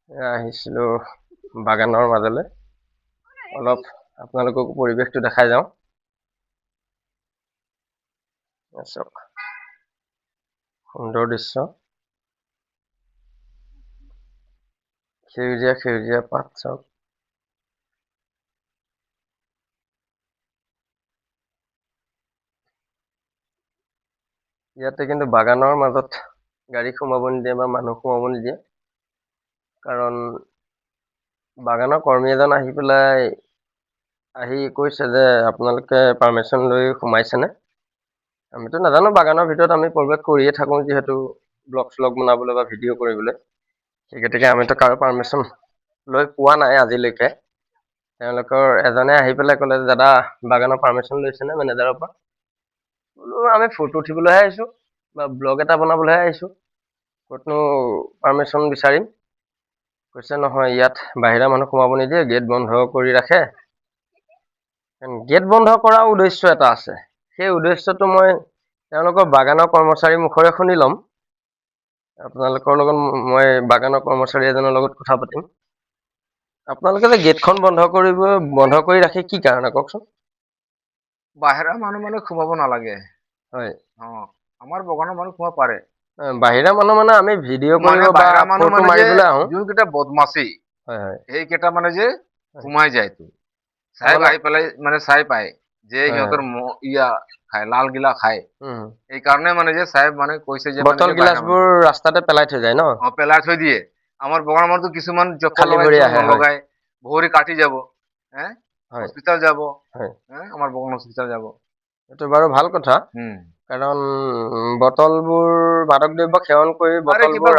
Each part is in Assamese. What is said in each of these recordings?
আহিছিলোঁ বাগানৰ মাজলৈ অলপ আপোনালোকক পৰিৱেশটো দেখাই যাওঁ। চাওক সুন্দৰ দৃশ্য, সেউজীয়া সেউজীয়া পাত চাওক। ইয়াতে কিন্তু বাগানৰ মাজত গাড়ী সোমাব নিদিয়ে বা মানুহ সোমাব নিদিয়ে, কাৰণ বাগানৰ কৰ্মী এজন আহি পেলাই কৈছে যে আপোনালোকে পাৰ্মিশ্যন লৈ সোমাইছেনে। আমিতো নাজানো, বাগানৰ ভিতৰত আমি প্ৰৱেশ কৰিয়ে থাকোঁ যিহেতু ব্লগ শ্লগ বনাবলৈ বা ভিডিঅ' কৰিবলৈ, সেই গতিকে আমিতো কাৰো পাৰ্মিশ্যন লৈ পোৱা নাই আজিলৈকে। তেওঁলোকৰ এজনে আহি পেলাই ক'লে যে দাদা বাগানৰ পাৰ্মিশ্যন লৈছেনে মেনেজাৰৰ পৰা। বোলো আমি ফটো উঠিবলৈহে আহিছোঁ বা ব্লগ এটা বনাবলৈহে আহিছোঁ, ক'তনো পাৰ্মিশ্যন বিচাৰিম। কৈছে নহয়, ইয়াত বাহিৰা মানুহ সোমাব নিদিয়ে, গেট বন্ধ কৰি ৰাখে। গেট বন্ধ কৰাৰ উদ্দেশ্য এটা আছে, সেই উদ্দেশ্যটো মই তেওঁলোকৰ বাগানৰ কৰ্মচাৰীৰ মুখৰে শুনি ল'ম। আপোনালোকৰ লগত মই বাগানৰ কৰ্মচাৰী এজনৰ লগত কথা পাতিম। আপোনালোকে যে গেটখন বন্ধ কৰি ৰাখি কি কাৰণে কওকচোন। বাহিৰা মানুহ মানে সোমাব নালাগে। হয়, আমাৰ বাগানৰ মানুহ সোমাব পাৰে। বাহিৰা মানুহ মানে আমি ভিডিঅ' কৰিব বা ফটো মাৰিবলৈ আহোঁ। যোনকেইটা বদমাচি সেইকেইটা মানে যে সোমাই যায়, চাই আহি পেলাই মানে চাই পায় যে সিহঁতৰ লাল গিলা খায়। এইকাৰণে মানে যে চাহেব মানে কৈছে যে বটল গিলাচবোৰ ৰাস্তাতে পেলাই থৈ যায় ন। পেলাই থৈ দিয়ে। আমাৰ বাগানৰ মানুহটো কিছুমান জপল খালী লগাই, ভৰি কিছুমান আহে, নলগাই, ভৰি কাটি যাব, হস্পিটাল যাব, হয়। আমাৰ বাগান হস্পিটাল যাব। এইটো বাৰু ভাল কথা, কাৰণ বটলবোৰ মাদক দ্ৰব্য সেৱন কৰি বটলবোৰ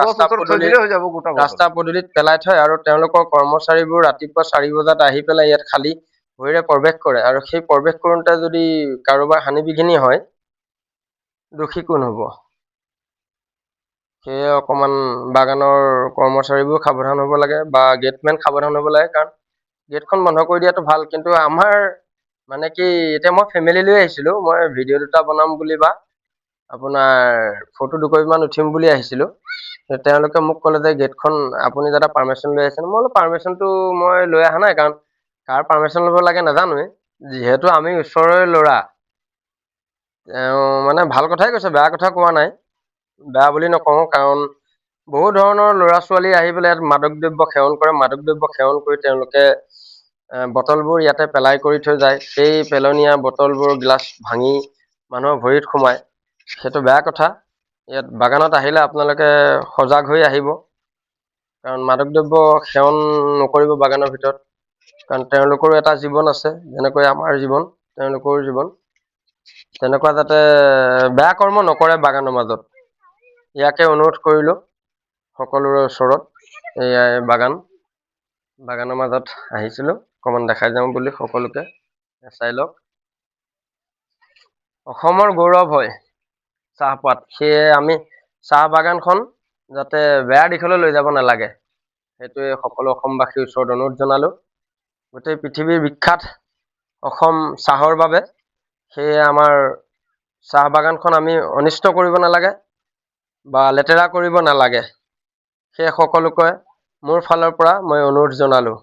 ৰাস্তা পদূলিত পেলাই থয়, আৰু তেওঁলোকৰ কৰ্মচাৰীবোৰ ৰাতিপুৱা 4 বজাত আহি পেলাই ইয়াত খালী ভৰিৰে প্ৰৱেশ কৰে, আৰু সেই প্ৰৱেশ কৰোঁতে যদি কাৰোবাৰ হানি বিঘিনি হয়, দোষী কোন হ'ব। সেয়ে অকণমান বাগানৰ কৰ্মচাৰীবোৰ সাৱধান হ'ব লাগে বা গেটমেন সাৱধান হ'ব লাগে, কাৰণ গেটখন বন্ধ কৰি দিয়াটো ভাল। কিন্তু আমাৰ মানে কি, এতিয়া মই ফেমিলি লৈ আহিছিলোঁ, মই ভিডিঅ' 2টা বনাম বুলি বা আপোনাৰ ফটো 2 কপিমান উঠিম বুলি আহিছিলোঁ। তেওঁলোকে মোক ক'লে যে গেটখন আপুনি দাদা পাৰ্মিশ্যন লৈ আহিছে। মই বোলো পাৰ্মিশ্যনটো মই লৈ অহা নাই, কাৰণ কাৰ পাৰ্মিশ্যন ল'ব লাগে নাজানোৱেই, যিহেতু আমি ওচৰৰে ল'ৰা। মানে ভাল কথাই কৈছে, বেয়া কথা কোৱা নাই, বেয়া বুলি নকওঁ, কাৰণ বহু ধৰণৰ ল'ৰা ছোৱালী আহি পেলাই ইয়াত মাদক দ্ৰব্য সেৱন কৰে। মাদক দ্ৰব্য সেৱন কৰি তেওঁলোকে বটলবোৰ ইয়াতে পেলাই কৰি থৈ যায়। সেই পেলনীয়া বটলবোৰ গ্লাছ ভাঙি মানুহৰ ভৰিত সোমায়, সেইটো বেয়া কথা। ইয়াত বাগানত আহিলে আপোনালোকে সজাগ হৈ আহিব, কাৰণ মাদক দ্ৰব্য সেৱন নকৰিব বাগানৰ ভিতৰত, কাৰণ তেওঁলোকৰো এটা জীৱন আছে, যেনেকৈ আমাৰ জীৱন তেওঁলোকৰো জীৱন। তেনেকুৱা যাতে বেয়া কৰ্ম নকৰে বাগানৰ মাজত, ইয়াকে অনুৰোধ কৰিলোঁ সকলোৰে ওচৰত। এয়াই বাগানৰ মাজত আহিছিলোঁ, অকণমান দেখাই যাওঁ বুলি সকলোকে। চাই লওক, অসমৰ গৌৰৱ হয় চাহপাত, সেয়ে আমি চাহ বাগানখন যাতে বেয়া দিশলৈ লৈ যাব নালাগে, সেইটোৱে সকলো অসমবাসীৰ ওচৰত অনুৰোধ জনালোঁ। গোটেই পৃথিৱীৰ বিখ্যাত অসম চাহৰ বাবে, সেয়ে আমাৰ চাহ বাগানখন আমি অনিষ্ট কৰিব নালাগে বা লেতেৰা কৰিব নালাগে, সেয়ে সকলোকে মোৰ ফালৰ পৰা মই অনুৰোধ জনালোঁ।